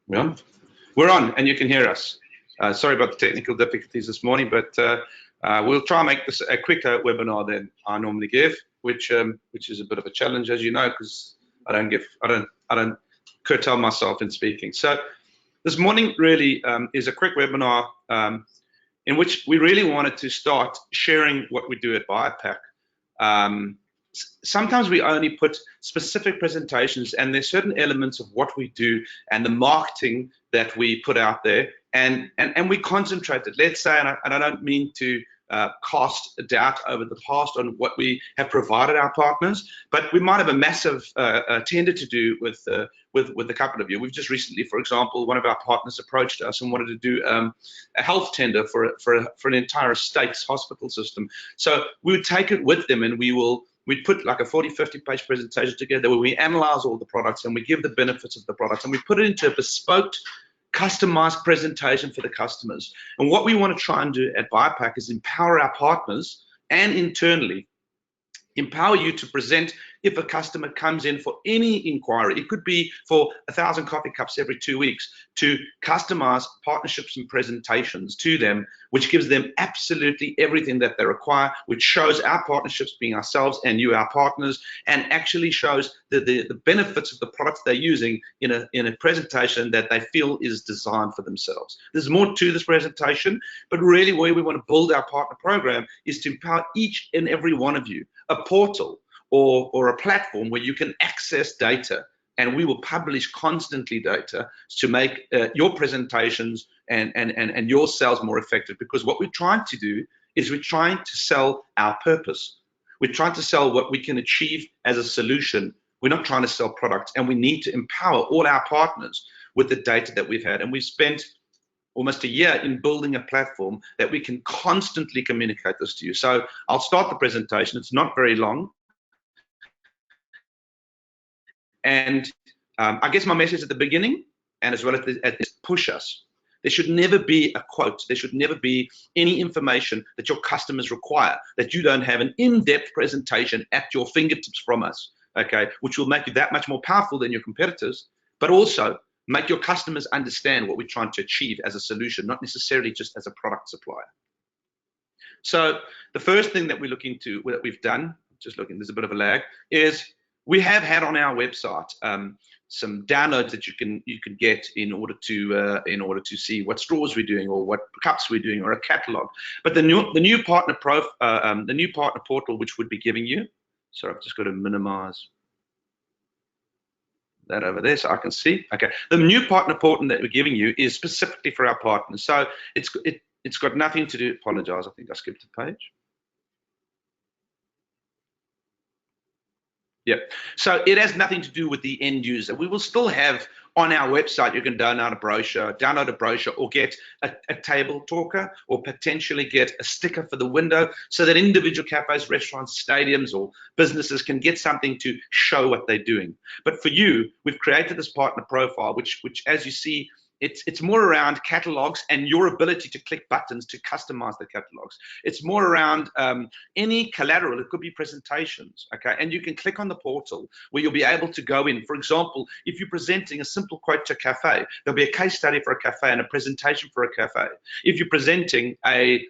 Yeah, we're on, and you can hear us. Sorry about the technical difficulties this morning, but we'll try and make this a quicker webinar than I normally give, which is a bit of a challenge, as you know, because I don't curtail myself in speaking. So this morning really is a quick webinar in which we really wanted to start sharing what we do at BioPak. Sometimes we only put specific presentations, and there's certain elements of what we do and the marketing that we put out there, and we concentrated. Let's say, and I don't mean to cast doubt over the past on what we have provided our partners, but we might have a massive tender to do with a couple of you. We've just recently, for example, one of our partners approached us and wanted to do a health tender for an entire state's hospital system. So we would take it with them, and we'd put like a 40-50 page presentation together where we analyze all the products and we give the benefits of the products, and we put it into a bespoke, customized presentation for the customers. And what we want to try and do at BioPak is empower our partners and internally empower you to present if a customer comes in for any inquiry. It could be for 1,000 coffee cups every 2 weeks, to customize partnerships and presentations to them, which gives them absolutely everything that they require, which shows our partnerships being ourselves and you, our partners, and actually shows the benefits of the products they're using in a presentation that they feel is designed for themselves. There's more to this presentation, but really where we want to build our partner program is to empower each and every one of you a portal or a platform where you can access data, and we will publish constantly data to make your presentations and your sales more effective. Because what we're trying to do is we're trying to sell our purpose. We're trying to sell what we can achieve as a solution. We're not trying to sell products, and we need to empower all our partners with the data that we've had. And we've spent almost a year in building a platform that we can constantly communicate this to you. So I'll start the presentation. It's not very long. And I guess my message at the beginning, and as well as push us. There should never be a quote. There should never be any information that your customers require that you don't have an in-depth presentation at your fingertips from us, okay, which will make you that much more powerful than your competitors, but also make your customers understand what we're trying to achieve as a solution, not necessarily just as a product supplier. So the first thing that we're looking to, that we've done, just looking, there's a bit of a lag, is we have had on our website some downloads that you can get in order to see what straws we're doing or what cups we're doing, or a catalog. But the new partner portal, which would be giving you, sorry, I've just got to minimize that over there so I can see. Okay, the new partner portal that we're giving you is specifically for our partners. So it's got nothing to do. Apologize, I think I skipped a page. Yeah, so it has nothing to do with the end user. We will still have on our website, you can download a brochure or get a table talker, or potentially get a sticker for the window, so that individual cafes, restaurants, stadiums, or businesses can get something to show what they're doing. But for you, we've created this partner profile, which as you see, it's more around catalogs and your ability to click buttons to customize the catalogs. It's more around any collateral. It could be presentations, okay? And you can click on the portal where you'll be able to go in. For example, if you're presenting a simple quote to a cafe, there'll be a case study for a cafe and a presentation for a cafe. If you're presenting a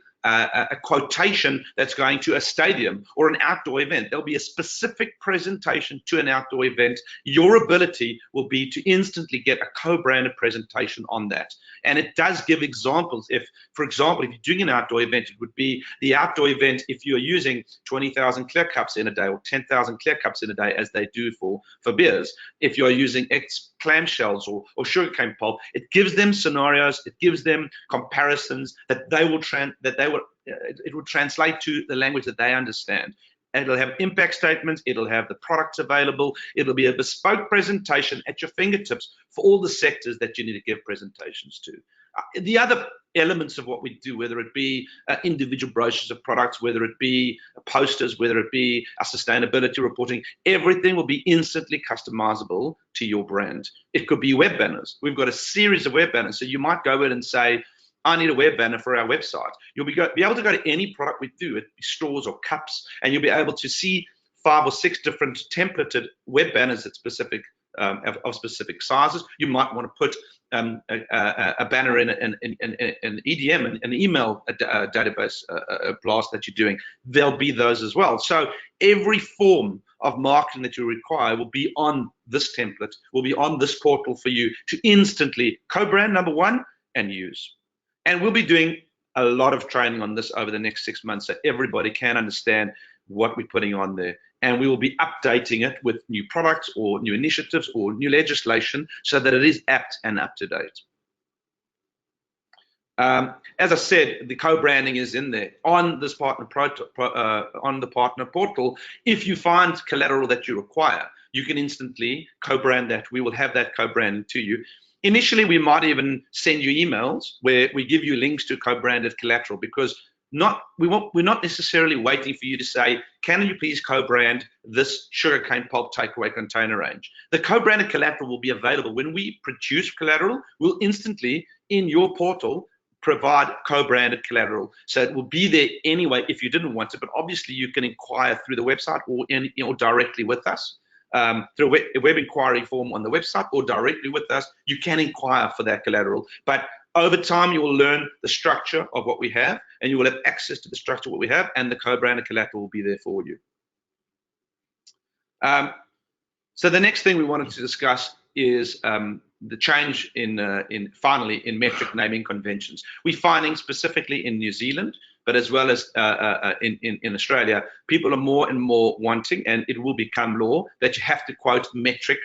quotation that's going to a stadium or an outdoor event, there'll be a specific presentation to an outdoor event. Your ability will be to instantly get a co-branded presentation on that. And it does give examples. If, for example, if you're doing an outdoor event, it would be the outdoor event if you're using 20,000 clear cups in a day, or 10,000 clear cups in a day, as they do for beers. If you're using X clamshells or sugarcane pulp, it gives them scenarios, it gives them comparisons that it will translate to the language that they understand. And it'll have impact statements, it'll have the products available, it'll be a bespoke presentation at your fingertips for all the sectors that you need to give presentations to. The other elements of what we do, whether it be individual brochures of products, whether it be posters, whether it be our sustainability reporting, everything will be instantly customizable to your brand. It could be web banners. We've got a series of web banners. So you might go in and say, I need a web banner for our website. You'll be able to go to any product we do, it be straws or cups, and you'll be able to see 5 or 6 different templated web banners at specific of specific sizes. You might want to put a banner in an EDM, an email database blast that you're doing. There'll be those as well. So every form of marketing that you require will be on this template, will be on this portal for you to instantly co-brand, number one, and use. And we'll be doing a lot of training on this over the next 6 months so everybody can understand what we're putting on there. And we will be updating it with new products or new initiatives or new legislation so that it is apt and up to date. As I said, the co-branding is in there on this on the partner portal. If you find collateral that you require, you can instantly co-brand that. We will have that co-branded to you. Initially, we might even send you emails where we give you links to co-branded collateral, because we're not necessarily waiting for you to say, can you please co-brand this sugarcane pulp takeaway container range? The co-branded collateral will be available. When we produce collateral, we'll instantly, in your portal, provide co-branded collateral. So it will be there anyway if you didn't want it, but obviously you can inquire through the website or directly with us. Through a web inquiry form on the website or directly with us, you can inquire for that collateral. But over time, you will learn the structure of what we have, and you will have access to the structure of what we have, and the co-branded collateral will be there for you. So the next thing we wanted to discuss is the change finally in metric naming conventions. We're finding specifically in New Zealand, but as well as in Australia, people are more and more wanting, and it will become law, that you have to quote metric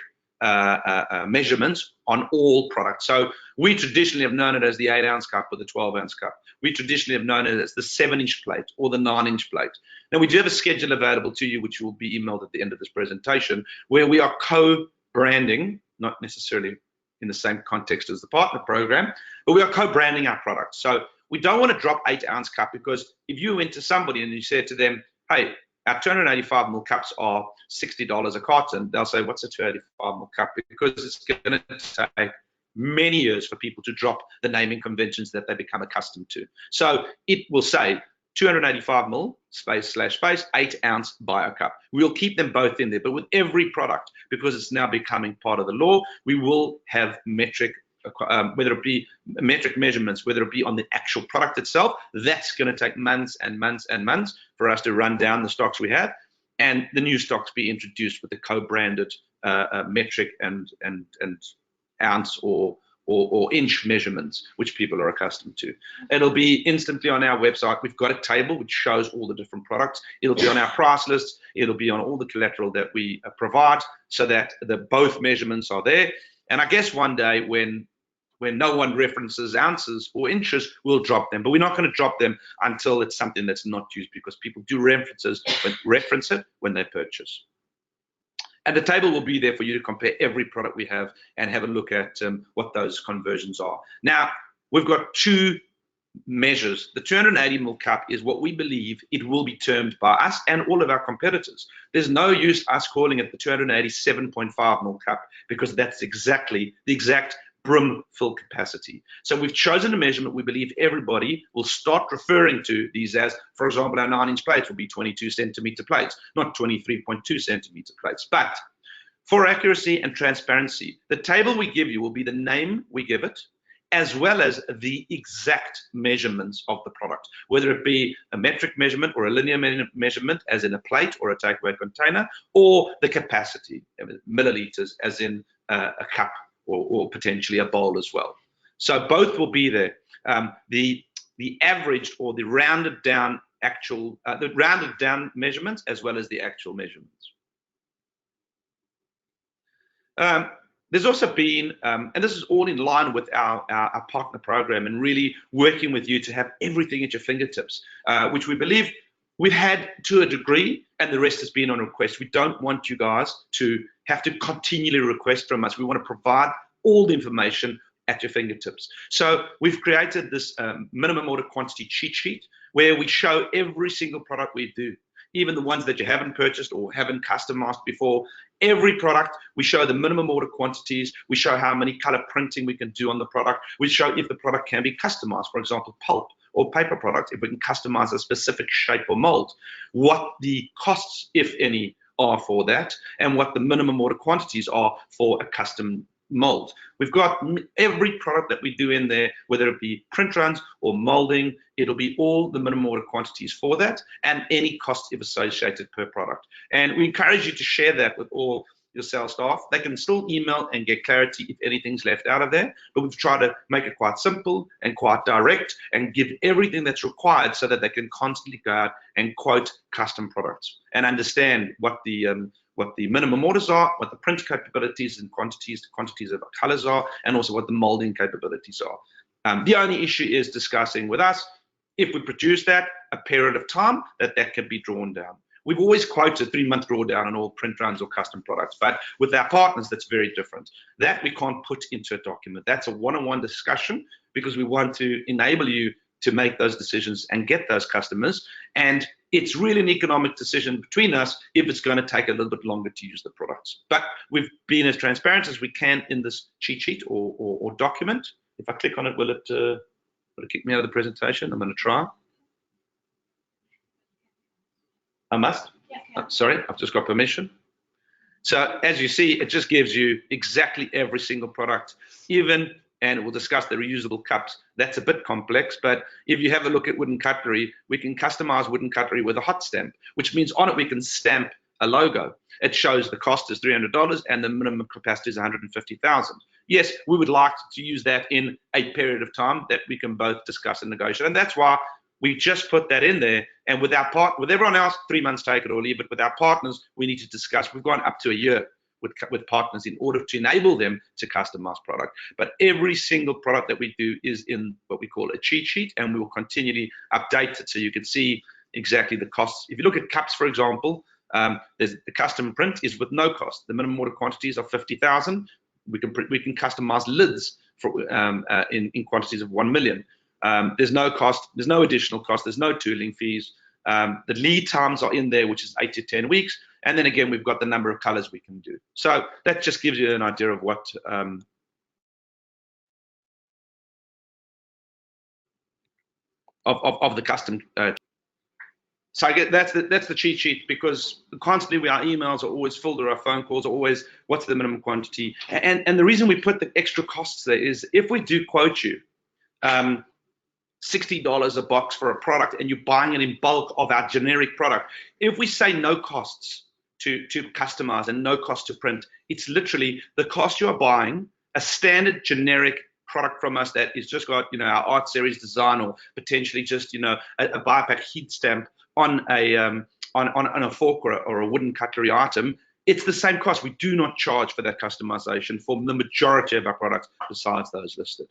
measurements on all products. So we traditionally have known it as the 8-ounce cup or the 12-ounce cup. We traditionally have known it as the 7-inch plate or the 9-inch plate. Now, we do have a schedule available to you, which will be emailed at the end of this presentation, where we are co-branding, not necessarily in the same context as the partner program, but we are co-branding our products. So we don't want to drop 8-ounce cup, because if you went to somebody and you said to them, hey, our 285 ml cups are $60 a carton, they'll say, what's a 285 ml cup? Because it's going to take many years for people to drop the naming conventions that they become accustomed to. So it will say 285 ml space / 8-ounce BioPak. We'll keep them both in there, but with every product, because it's now becoming part of the law, we will have metric, whether it be metric measurements, whether it be on the actual product itself. That's going to take months and months and months for us to run down the stocks we have, and the new stocks be introduced with the co-branded metric and ounce or inch measurements, which people are accustomed to. It'll be instantly on our website. We've got a table which shows all the different products. It'll be on our price lists. It'll be on all the collateral that we provide, so that both measurements are there. And I guess one day when no one references ounces or inches, we'll drop them. But we're not going to drop them until it's something that's not used, because people do reference it when they purchase. And the table will be there for you to compare every product we have and have a look at what those conversions are. Now, we've got two measures. The 280 ml cup is what we believe it will be termed by us and all of our competitors. There's no use us calling it the 287.5 ml cup, because that's exactly the exact brim fill capacity. So we've chosen a measurement we believe everybody will start referring to these as. For example, our 9-inch plates will be 22 centimeter plates, not 23.2 centimeter plates. But for accuracy and transparency, the table we give you will be the name we give it, as well as the exact measurements of the product, whether it be a metric measurement or a linear measurement, as in a plate or a takeaway container, or the capacity, milliliters, as in a cup or potentially a bowl as well. So both will be there. The averaged or the rounded down measurements, as well as the actual measurements. There's also been, and this is all in line with our partner program and really working with you to have everything at your fingertips, which we believe we've had to a degree, and the rest has been on request. We don't want you guys to have to continually request from us. We want to provide all the information at your fingertips. So we've created this minimum order quantity cheat sheet where we show every single product we do, even the ones that you haven't purchased or haven't customized before. Every product, we show the minimum order quantities. We show how many color printing we can do on the product. We show if the product can be customized, for example, pulp or paper products, if we can customize a specific shape or mold, what the costs, if any, are for that and what the minimum order quantities are for a custom mold. We've got every product that we do in there, whether it be print runs or molding, it'll be all the minimum order quantities for that and any cost associated per product. And we encourage you to share that with all your sales staff. They can still email and get clarity if anything's left out of there, but we've tried to make it quite simple and quite direct and give everything that's required so that they can constantly go out and quote custom products and understand what the minimum orders are, what the print capabilities and quantities of colors are, and also what the molding capabilities are. The only issue is discussing with us, if we produce that, a period of time that can be drawn down. We've always quoted 3-month drawdown on all print runs or custom products, but with our partners, that's very different. That we can't put into a document. That's a one-on-one discussion because we want to enable you to make those decisions and get those customers. And it's really an economic decision between us if it's going to take a little bit longer to use the products. But we've been as transparent as we can in this cheat sheet or document. If I click on it, will it kick me out of the presentation? I'm going to try. I must? Yeah. Sorry, I've just got permission. So as you see, it just gives you exactly every single product, even, and we'll discuss the reusable cups. That's a bit complex, but if you have a look at wooden cutlery, we can customize wooden cutlery with a hot stamp, which means on it we can stamp a logo. It shows the cost is $300 and the minimum capacity is 150,000. Yes, we would like to use that in a period of time that we can both discuss and negotiate, and that's why we just put that in there. And with everyone else, 3 months, take it or leave it. With our partners, we need to discuss. We've gone up to a year with partners in order to enable them to customize product. But every single product that we do is in what we call a cheat sheet, and we will continually update it so you can see exactly the costs. If you look at cups, for example, the custom print is with no cost. The minimum order quantities are 50,000. We can customize lids for in quantities of 1 million. There's no cost, there's no additional cost, there's no tooling fees. The lead times are in there, which is 8 to 10 weeks. And then again, we've got the number of colors we can do. So that just gives you an idea of what of the custom. So I get that's the cheat sheet, because constantly our emails are always filled, or our phone calls are always, what's the minimum quantity? And the reason we put the extra costs there is if we do quote you $60 a box for a product and you're buying it in bulk of our generic product, if we say no costs to customize and no cost to print, it's literally the cost you are buying a standard generic product from us that is just got, our art series design, or potentially just, a BioPak heat stamp on a fork or a wooden cutlery item. It's the same cost. We do not charge for that customization for the majority of our products besides those listed.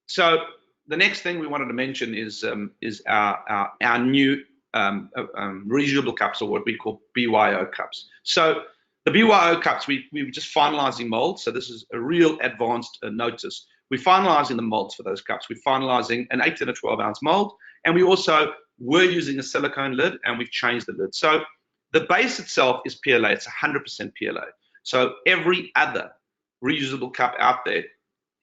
So the next thing we wanted to mention is our new reusable cups, or what we call BYO cups. So the BYO cups, we were just finalizing molds. So this is a real advanced notice. We're finalizing the molds for those cups. We're finalizing an 8 and a 12 ounce mold. And we also were using a silicone lid, and we've changed the lid. So the base itself is PLA. It's 100% PLA. So every other reusable cup out there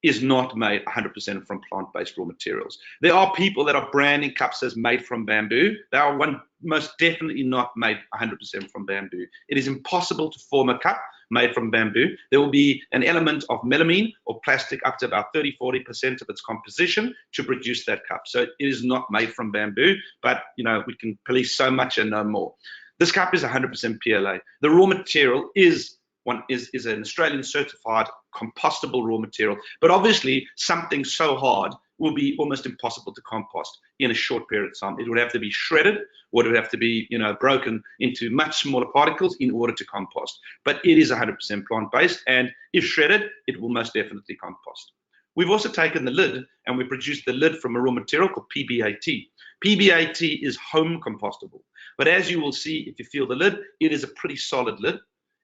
is not made 100% from plant-based raw materials. There are people that are branding cups as made from bamboo. They are most definitely not made 100% from bamboo. It is impossible to form a cup made from bamboo. There will be an element of melamine or plastic up to about 30–40% of its composition to produce that cup. So it is not made from bamboo, but we can police so much and no more. This cup is 100% PLA. The raw material is an Australian certified compostable raw material, but obviously something so hard will be almost impossible to compost in a short period of time. It would have to be shredded, or it would have to be broken into much smaller particles in order to compost. But it is 100% plant-based, and if shredded, it will most definitely compost. We've also taken the lid, and we produced the lid from a raw material called PBAT. PBAT is home compostable, but as you will see if you feel the lid, it is a pretty solid lid.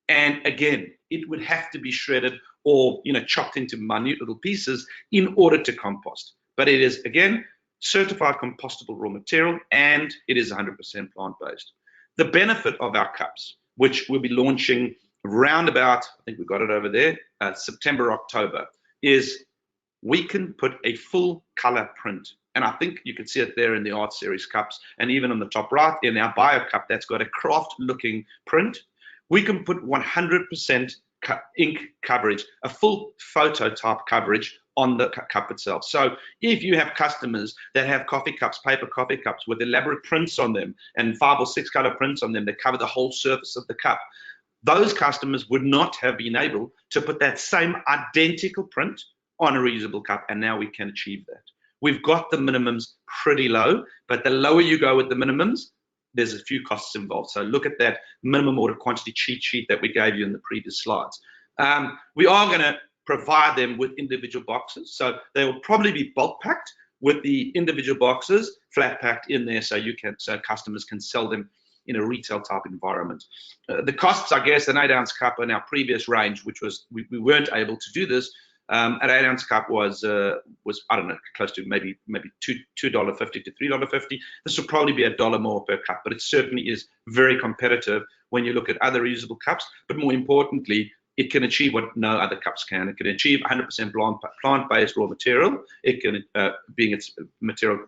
And again, it would have to be shredded or chopped into minute little pieces in order to compost. But it is, again, certified compostable raw material, and it is 100% plant-based. The benefit of our cups, which we'll be launching around about, I think we've got it over there, September, October, is we can put a full color print and I think you can see it there in the Art Series cups, and even on the top right in our Bio Cup that's got a craft-looking print. We can put 100% ink coverage, a full photo type coverage on the cup itself. So if you have customers that have coffee cups, paper coffee cups with elaborate prints on them and 5 or 6 color prints on them that cover the whole surface of the cup, those customers would not have been able to put that same identical print on a reusable cup, and now we can achieve that. We've got the minimums pretty low, but the lower you go with the minimums, there's a few costs involved. So look at that minimum order quantity cheat sheet that we gave you in the previous slides. We are going to provide them with individual boxes. So they will probably be bulk packed with the individual boxes flat packed in there, so customers can sell them in a retail type environment. The costs, I guess, an 8-ounce cup in our previous range, which was we weren't able to do this. An 8-ounce cup was I don't know, close to maybe $2.50 to $3.50. This will probably be $1 more per cup, but it certainly is very competitive when you look at other reusable cups. But more importantly, it can achieve what no other cups can. It can achieve 100% plant-based raw material. It can, being its material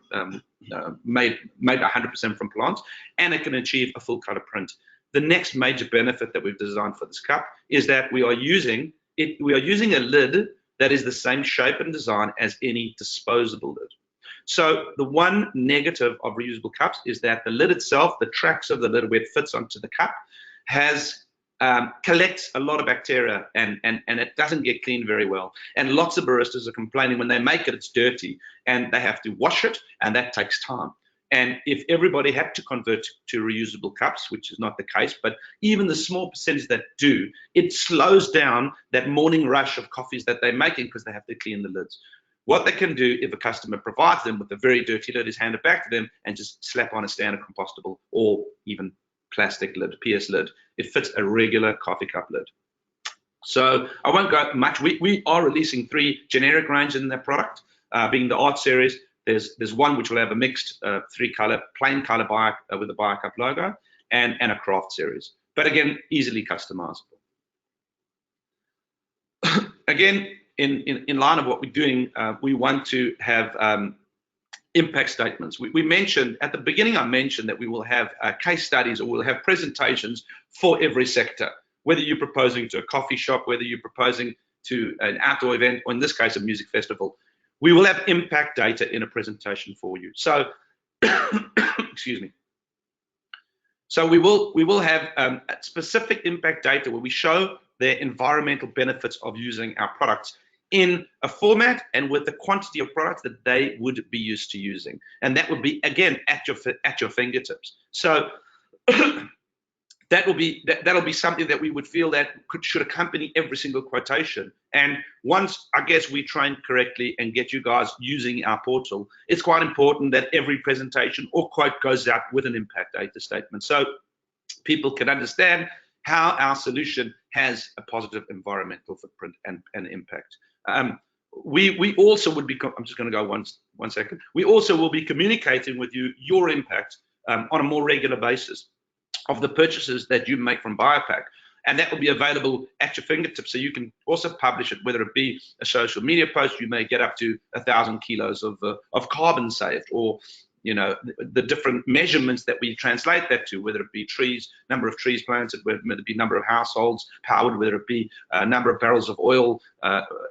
made 100% from plants, and it can achieve a full color print. The next major benefit that we've designed for this cup is that we are using a lid that is the same shape and design as any disposable lid. So the one negative of reusable cups is that the lid itself, the tracks of the lid where it fits onto the cup, collects a lot of bacteria and it doesn't get cleaned very well. And lots of baristas are complaining when they make it, it's dirty and they have to wash it, and that takes time. And if everybody had to convert to reusable cups, which is not the case, but even the small percentage that do, it slows down that morning rush of coffees that they're making because they have to clean the lids. What they can do if a customer provides them with a very dirty lid is hand it back to them and just slap on a standard compostable or even plastic lid, PS lid. It fits a regular coffee cup lid. So I won't go much. We are releasing 3 generic ranges in that product, being the Art Series. There's one which will have a mixed 3-color, plain color with the BioCup logo, and a Craft Series. But again, easily customizable. Again, in line of what we're doing, we want to have impact statements. We mentioned at the beginning, I mentioned that we will have case studies, or we'll have presentations for every sector, whether you're proposing to a coffee shop, whether you're proposing to an outdoor event, or in this case, a music festival. We will have impact data in a presentation for you. So, excuse me. So we will have specific impact data where we show the environmental benefits of using our products in a format and with the quantity of products that they would be used to using, and that would be again at your fingertips. So that'll be something that we would feel that should accompany every single quotation. And once, I guess, we train correctly and get you guys using our portal, it's quite important that every presentation or quote goes out with an impact data statement, so people can understand how our solution has a positive environmental footprint and impact. We also would be, I'm just going to go one second. We also will be communicating with you your impact on a more regular basis of the purchases that you make from BioPak, and that will be available at your fingertips. So you can also publish it, whether it be a social media post. You may get up to 1,000 kilos of carbon saved, or the different measurements that we translate that to, whether it be trees, number of trees planted, whether it be number of households powered, whether it be number of barrels of oil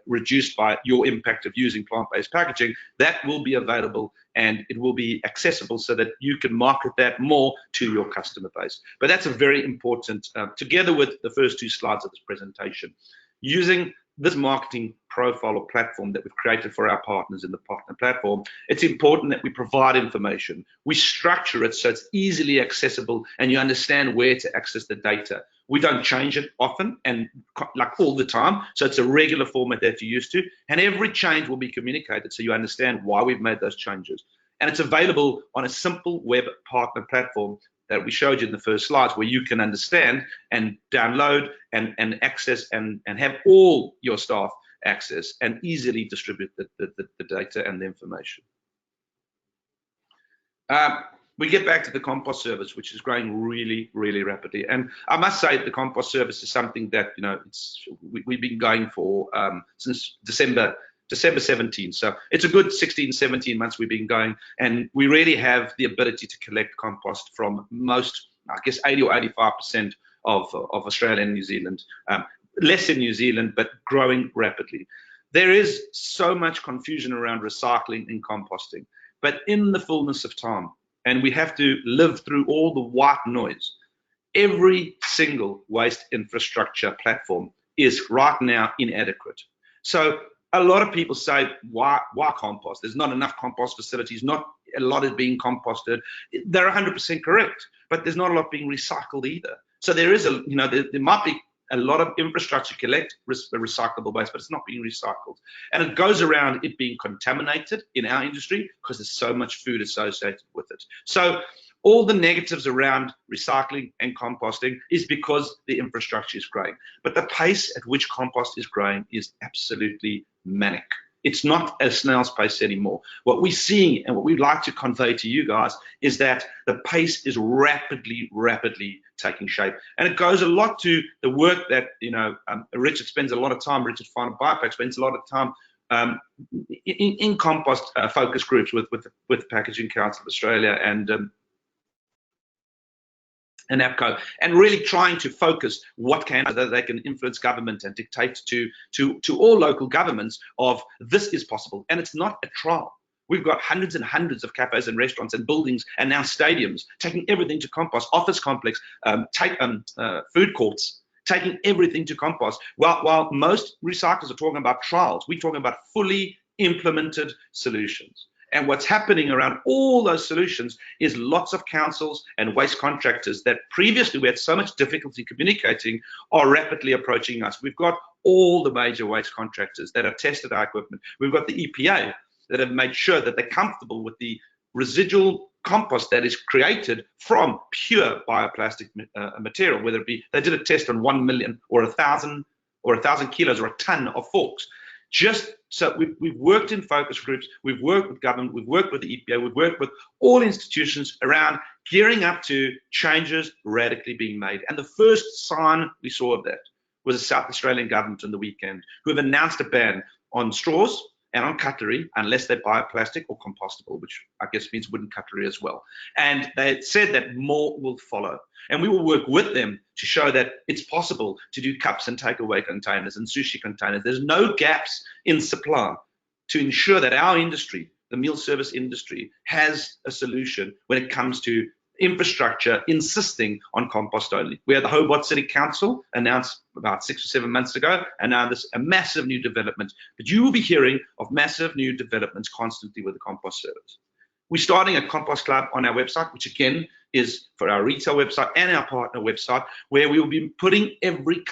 reduced by your impact of using plant-based packaging. That will be available and it will be accessible so that you can market that more to your customer base. But that's a very important, together with the first 2 slides of this presentation, using this marketing profile or platform that we've created for our partners in the partner platform. It's important that we provide information. We structure it so it's easily accessible and you understand where to access the data. We don't change it often and like all the time, so it's a regular format that you're used to, and every change will be communicated so you understand why we've made those changes. And it's available on a simple web partner platform that we showed you in the first slides, where you can understand and download and access and have all your staff access and easily distribute the data and the information. We get back to the compost service, which is growing really, really rapidly. And I must say the compost service is something that we've been going for since December December 17. So it's a good 16, 17 months we've been going, and we really have the ability to collect compost from most, I guess, 80 or 85% of Australia and New Zealand. Less in New Zealand, but growing rapidly. There is so much confusion around recycling and composting, but in the fullness of time, and we have to live through all the white noise, every single waste infrastructure platform is right now inadequate. So a lot of people say, why compost? There's not enough compost facilities, not a lot is being composted. They're 100% correct, but there's not a lot being recycled either. So there is there might be a lot of infrastructure collect recyclable waste, but it's not being recycled. And it goes around it being contaminated in our industry because there's so much food associated with it. So all the negatives around recycling and composting is because the infrastructure is growing. But the pace at which compost is growing is absolutely manic. It's not a snail's pace anymore. What we're seeing and what we'd like to convey to you guys is that the pace is rapidly taking shape. And it goes a lot to the work that, Richard spends a lot of time, Richard Fine of BioPak spends a lot of time in compost focus groups with the Packaging Council of Australia and APCO, and really trying to focus what can, so that they can influence government and dictate to all local governments of this is possible. And it's not a trial. We've got hundreds and hundreds of cafes and restaurants and buildings and now stadiums taking everything to compost, office complex, food courts, taking everything to compost. While most recyclers are talking about trials, we're talking about fully implemented solutions. And what's happening around all those solutions is lots of councils and waste contractors that previously we had so much difficulty communicating are rapidly approaching us. We've got all the major waste contractors that have tested our equipment. We've got the EPA that have made sure that they're comfortable with the residual compost that is created from pure bioplastic material, whether it be, they did a test on 1 million or 1,000 kilos or a ton of forks. Just so we've worked in focus groups, we've worked with government, we've worked with the EPA, we've worked with all institutions around gearing up to changes radically being made. And the first sign we saw of that was the South Australian government on the weekend, who have announced a ban on straws and on cutlery unless they're bioplastic or compostable, which I guess means wooden cutlery as well. And they said that more will follow. And we will work with them to show that it's possible to do cups and takeaway containers and sushi containers. There's no gaps in supply to ensure that our industry, the meal service industry, has a solution when it comes to infrastructure insisting on compost only. We had the Hobart City Council announced about 6 or 7 months ago, and now there's a massive new development. But you will be hearing of massive new developments constantly with the compost service. We're starting a compost club on our website, which again is for our retail website and our partner website, where we will be putting every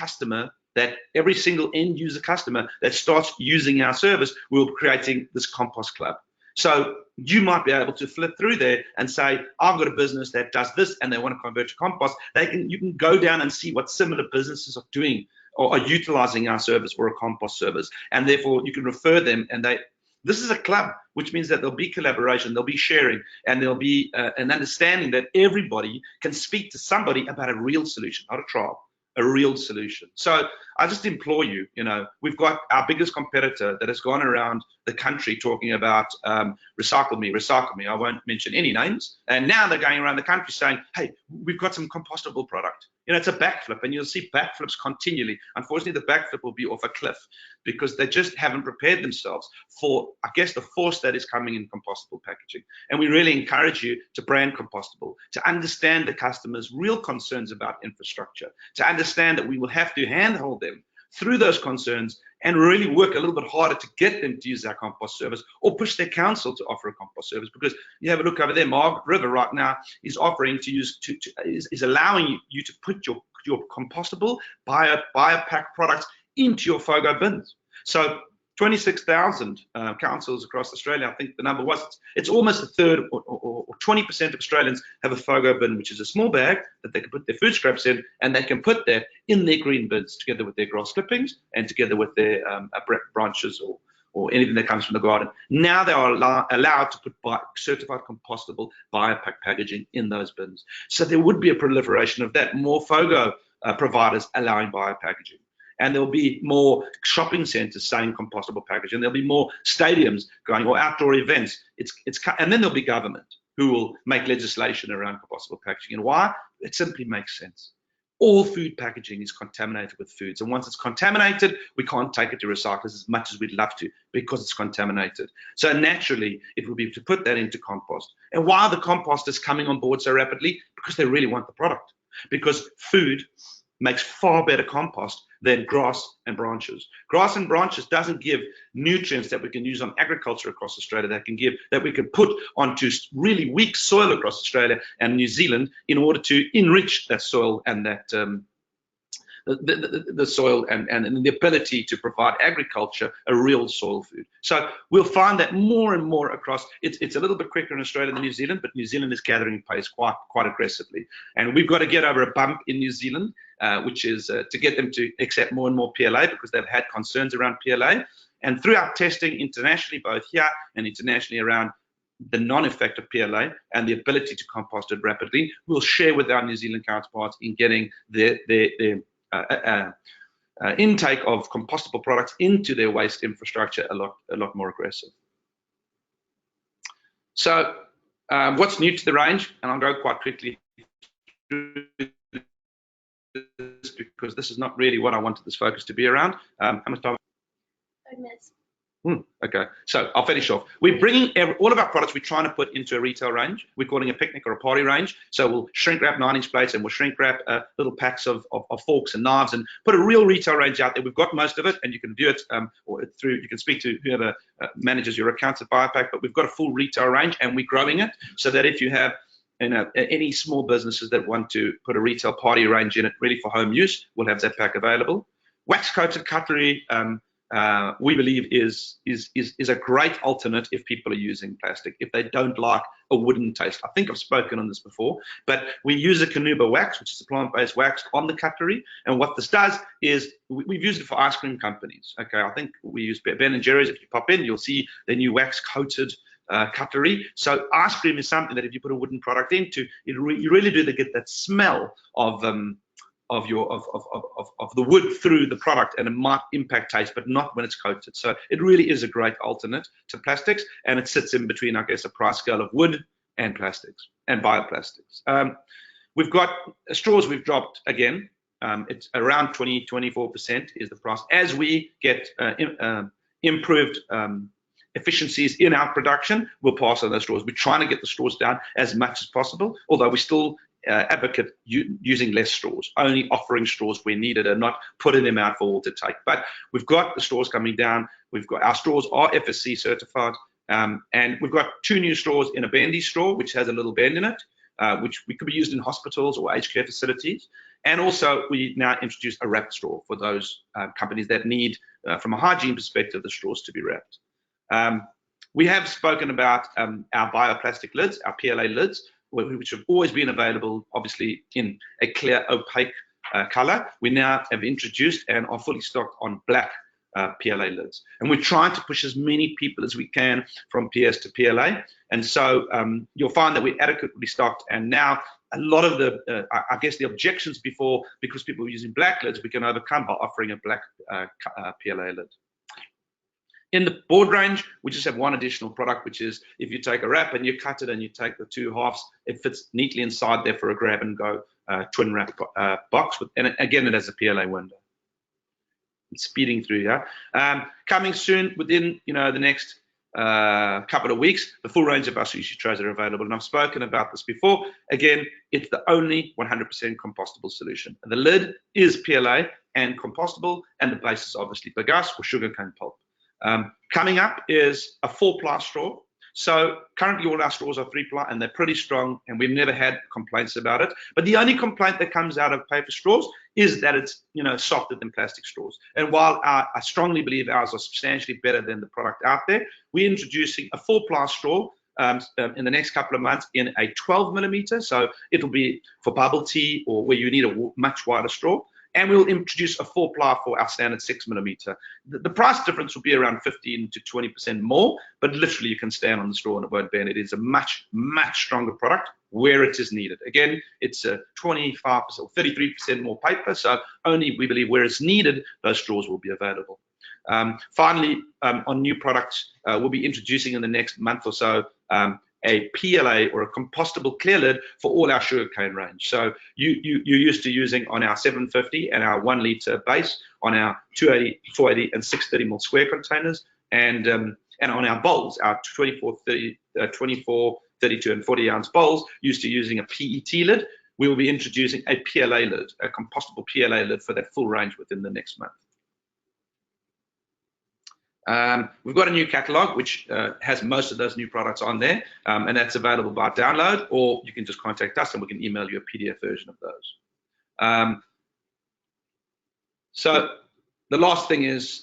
single end user customer that starts using our service, we'll be creating this compost club. So you might be able to flip through there and say, I've got a business that does this and they want to convert to compost. You can go down and see what similar businesses are doing or are utilizing our service or a compost service. And therefore you can refer them, and this is a club, which means that there'll be collaboration, there'll be sharing, and there'll be an understanding that everybody can speak to somebody about a real solution, not a trial, a real solution. So I just implore you, we've got our biggest competitor that has gone around the country talking about recycle me. I won't mention any names. And now they're going around the country saying, hey, we've got some compostable product. It's a backflip, and you'll see backflips continually. Unfortunately, the backflip will be off a cliff because they just haven't prepared themselves for, I guess, the force that is coming in compostable packaging. And we really encourage you to brand compostable, to understand the customers' real concerns about infrastructure, to understand that we will have to handhold them through those concerns and really work a little bit harder to get them to use our compost service or push their council to offer a compost service. Because you have a look over there, Margaret River right now is offering to use, is allowing you to put your compostable BioPak products into your FOGO bins. So 26,000 councils across Australia, I think the number was, it's almost a third or 20% of Australians have a FOGO bin, which is a small bag that they can put their food scraps in, and they can put that in their green bins together with their grass clippings and together with their branches or anything that comes from the garden. Now they are allowed to put certified compostable BioPak packaging in those bins. So there would be a proliferation of that, more FOGO providers allowing biopackaging. and there'll be more shopping centres saying compostable packaging. There'll be more stadiums going, or outdoor events. And then there'll be government who will make legislation around compostable packaging. And why? It simply makes sense. All food packaging is contaminated with foods, and once it's contaminated, we can't take it to recyclers as much as we'd love to because it's contaminated. So naturally, it will be to put that into compost. And why are the composters coming on board so rapidly? Because they really want the product. Because food makes far better compost than grass and branches. Grass and branches doesn't give nutrients that we can use on agriculture across Australia, that we can put onto really weak soil across Australia and New Zealand in order to enrich that soil and that the soil and the ability to provide agriculture a real soil food. So we'll find that more and more across. It's a little bit quicker in Australia than New Zealand, but New Zealand is gathering pace quite aggressively, and we've got to get over a bump in New Zealand, which is to get them to accept more and more PLA, because they've had concerns around PLA. And through our testing internationally, both here and internationally, around the non-effect of PLA and the ability to compost it rapidly, we'll share with our New Zealand counterparts in getting their intake of compostable products into their waste infrastructure a lot more aggressive. So what's new to the range? And I'll go quite quickly through this because this is not really what I wanted this focus to be around. How much time? 5 minutes. Okay, so I'll finish off. We're bringing all of our products we're trying to put into a retail range. We're calling it a picnic or a party range. So we'll shrink wrap 9-inch plates, and we'll shrink wrap little packs of forks and knives, and put a real retail range out there. We've got most of it, and you can view it or you can speak to whoever manages your accounts at BioPak, but we've got a full retail range, and we're growing it so that if you have any small businesses that want to put a retail party range in it, really for home use, we'll have that pack available. Wax-coated cutlery, we believe is a great alternate if people are using plastic, if they don't like a wooden taste. I think I've spoken on this before, but we use a Canuba wax, which is a plant-based wax, on the cutlery. And what this does is we've used it for ice cream companies. Okay, I think we use Ben & Jerry's. If you pop in, you'll see the new wax-coated cutlery. So ice cream is something that if you put a wooden product into, you really do get that smell of the wood through the product, and it might impact taste, but not when it's coated. So it really is a great alternate to plastics, and it sits in between, I guess, a price scale of wood and plastics and bioplastics. We've got straws. We've dropped again. It's around 24% is the price. As we get improved efficiencies in our production, we'll pass on those straws. We're trying to get the straws down as much as possible, although we still advocate using less straws, only offering straws where needed and not putting them out for all to take. But we've got the straws coming down. We've got our straws are FSC certified, and we've got 2 new straws in a bendy straw, which has a little bend in it, which could be used in hospitals or aged care facilities. And also we now introduce a wrapped straw for those companies that need, from a hygiene perspective, the straws to be wrapped. We have spoken about our bioplastic lids, our PLA lids, which have always been available, obviously, in a clear, opaque color. We now have introduced and are fully stocked on black PLA lids. And we're trying to push as many people as we can from PS to PLA. And so you'll find that we're adequately stocked. And now a lot of the, I guess, the objections before, because people were using black lids, we can overcome by offering a black PLA lid. In the board range, we just have one additional product, which is if you take a wrap and you cut it and you take the 2 halves, it fits neatly inside there for a grab and go twin wrap box. And again, it has a PLA window. It's speeding through here. Coming soon, within the next couple of weeks, the full range of our sushi trays are available. And I've spoken about this before. Again, it's the only 100% compostable solution. And the lid is PLA and compostable, and the base is obviously bagasse or sugarcane pulp. Coming up is a 4-ply straw. So currently all our straws are 3-ply, and they're pretty strong, and we've never had complaints about it. But the only complaint that comes out of paper straws is that it's softer than plastic straws. And while I strongly believe ours are substantially better than the product out there, we're introducing a 4-ply straw in the next couple of months in a 12 millimeter. So it'll be for bubble tea or where you need a much wider straw. and we'll introduce a 4-ply for our standard 6mm. The price difference will be around 15 to 20% more, but literally you can stand on the straw and it won't bend. It is a much, much stronger product where it is needed. Again, it's a 25% or 33% more paper, so only, we believe, where it's needed, those straws will be available. Finally, on new products, we'll be introducing in the next month or so a PLA, or a compostable clear lid, for all our sugarcane range. So you're used to using on our 750 and our 1 litre base, on our 280, 480 and 630 ml square containers, and on our bowls, our 24, 32 and 40 ounce bowls, used to using a PET lid. We will be introducing a PLA lid, a compostable PLA lid, for that full range within the next month. We've got a new catalog which has most of those new products on there, and that's available by download, or you can just contact us and we can email you a PDF version of those. So the last thing is,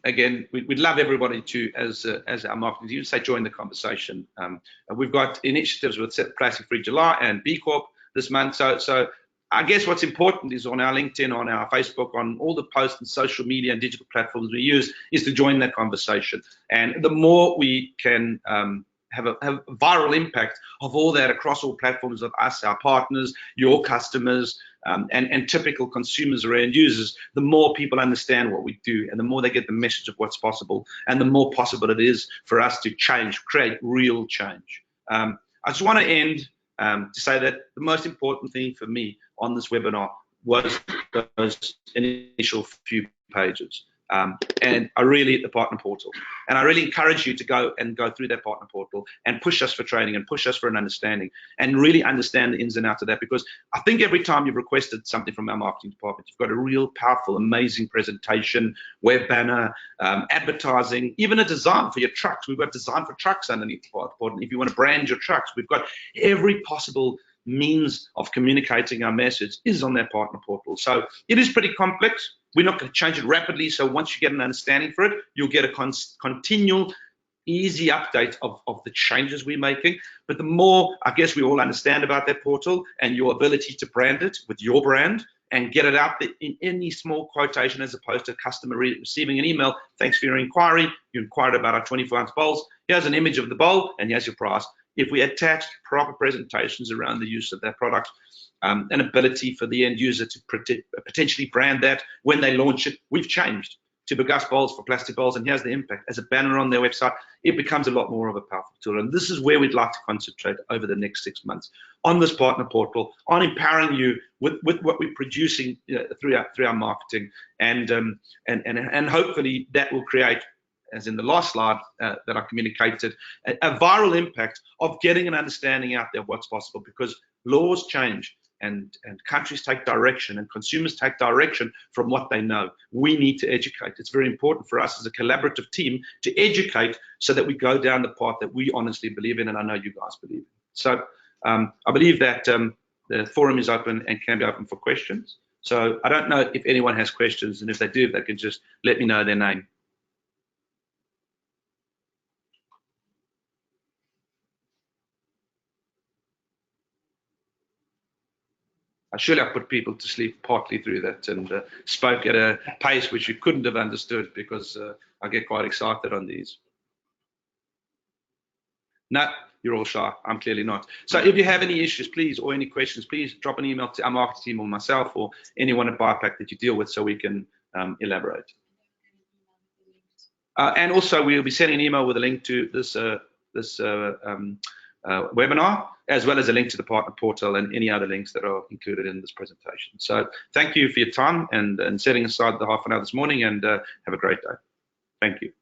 again, we'd love everybody to, as our marketing team, say join the conversation. We've got initiatives with Plastic Free July and B Corp this month. So I guess what's important is on our LinkedIn, on our Facebook, on all the posts and social media and digital platforms we use, is to join that conversation. And the more we can have a viral impact of all that across all platforms of us, our partners, your customers, and typical consumers or end users, the more people understand what we do, and the more they get the message of what's possible, and the more possible it is for us to change, create real change. I just want to end to say that the most important thing for me on this webinar was those initial few pages. And I really, the partner portal, and I really encourage you to go through that partner portal and push us for training and push us for an understanding, and really understand the ins and outs of that, because I think every time you've requested something from our marketing department, you've got a real powerful, amazing presentation, web banner, advertising, even a design for your trucks. We've got design for trucks underneath the partner portal. If you want to brand your trucks, we've got every possible means of communicating our message is on that partner portal. So it is pretty complex. We're not going to change it rapidly. So once you get an understanding for it, you'll get a continual, easy update of the changes we're making. But the more, I guess, we all understand about that portal and your ability to brand it with your brand and get it out there in any small quotation, as opposed to a customer receiving an email, thanks for your inquiry. You inquired about our 24-ounce bowls. Here's an image of the bowl and here's your price. If we attach proper presentations around the use of that product, an ability for the end user to potentially brand that when they launch it, we've changed to Bagasse bowls for plastic bowls, and here's the impact as a banner on their website. It becomes a lot more of a powerful tool, and this is where we'd like to concentrate over the next 6 months on this partner portal, on empowering you with what we're producing through our marketing, and hopefully that will create, as in the last slide that I communicated, a viral impact of getting an understanding out there of what's possible, because laws change and countries take direction and consumers take direction from what they know. We need to educate. It's very important for us as a collaborative team to educate so that we go down the path that we honestly believe in, and I know you guys believe in. So I believe that the forum is open and can be open for questions. So I don't know if anyone has questions, and if they do, they can just let me know their name. Surely I put people to sleep partly through that, and spoke at a pace which you couldn't have understood, because I get quite excited on these. No, you're all shy. I'm clearly not. So if you have any issues, please, or any questions, please drop an email to our marketing team or myself or anyone at BioPak that you deal with, so we can elaborate. And also, we'll be sending an email with a link to this webinar, as well as a link to the partner portal and any other links that are included in this presentation. So thank you for your time and setting aside the half an hour this morning, and have a great day. Thank you.